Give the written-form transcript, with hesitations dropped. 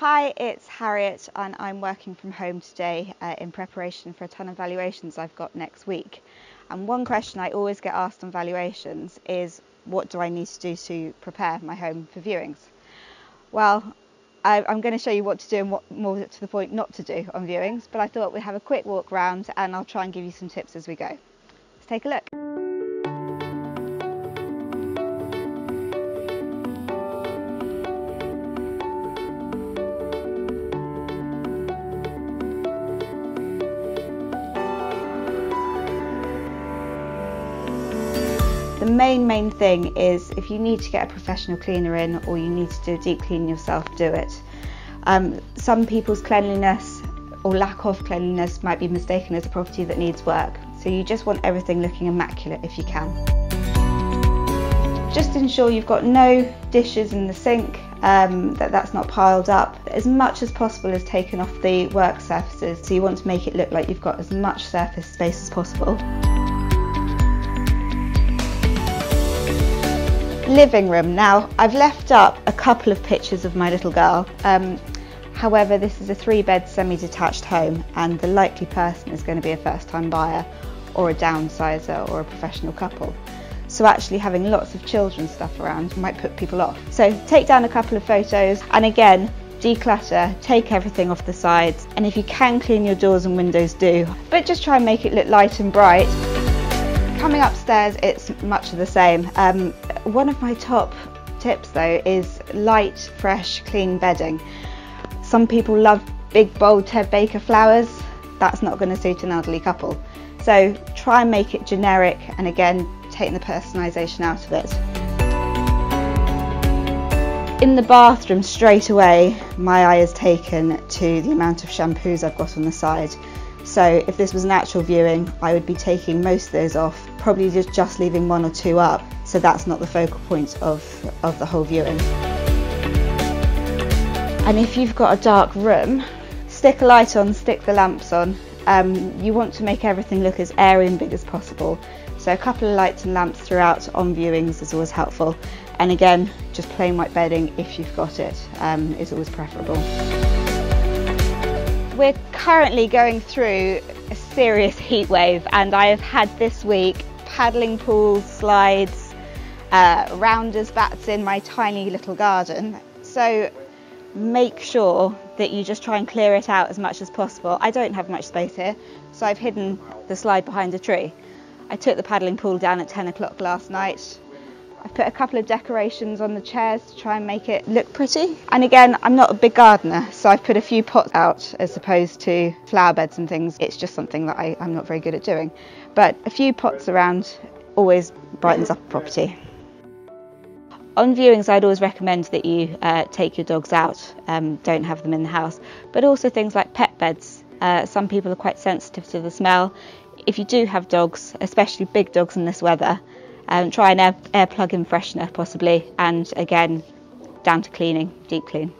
Hi, it's Harriet and I'm working from home today in preparation for a ton of valuations I've got next week. And one question I always get asked on valuations is, what do I need to do to prepare my home for viewings? Well, I'm going to show you what to do and what, more to the point, not to do on viewings, but I thought we'd have a quick walk around and I'll try and give you some tips as we go. Let's take a look. The main thing is, if you need to get a professional cleaner in or you need to do a deep clean yourself, do it. Some people's cleanliness or lack of cleanliness might be mistaken as a property that needs work, so you just want everything looking immaculate if you can. Just ensure you've got no dishes in the sink, that's not piled up. As much as possible is taken off the work surfaces, so you want to make it look like you've got as much surface space as possible. Living room. Now, I've left up a couple of pictures of my little girl. However, this is a 3-bed semi-detached home and the likely person is going to be a first-time buyer or a downsizer or a professional couple. So actually having lots of children's stuff around might put people off. So take down a couple of photos and again, declutter, take everything off the sides, and if you can clean your doors and windows, do. But just try and make it look light and bright. Coming upstairs, it's much of the same. One of my top tips though is light, fresh, clean bedding. Some people love big, bold Ted Baker flowers. That's not going to suit an elderly couple. So try and make it generic, and again, taking the personalisation out of it. In the bathroom, straight away, my eye is taken to the amount of shampoos I've got on the side. So if this was an actual viewing, I would be taking most of those off, probably just leaving 1 or 2 up, so that's not the focal point of the whole viewing. And if you've got a dark room, stick a light on, stick the lamps on. You want to make everything look as airy and big as possible. So a couple of lights and lamps throughout on viewings is always helpful. And again, just plain white bedding, if you've got it, is always preferable. We're currently going through a serious heat wave, and I have had this week paddling pools, slides, rounders, bats in my tiny little garden. So make sure that you just try and clear it out as much as possible. I don't have much space here, so I've hidden the slide behind a tree. I took the paddling pool down at 10 o'clock last night. I've put a couple of decorations on the chairs to try and make it look pretty. And again, I'm not a big gardener, so I've put a few pots out as opposed to flower beds and things. It's just something that I'm not very good at doing. But a few pots around always brightens up a property. On viewings, I'd always recommend that you take your dogs out, don't have them in the house. But also things like pet beds. Some people are quite sensitive to the smell. If you do have dogs, especially big dogs in this weather, try an air plug-in freshener possibly, and again, down to cleaning, deep clean.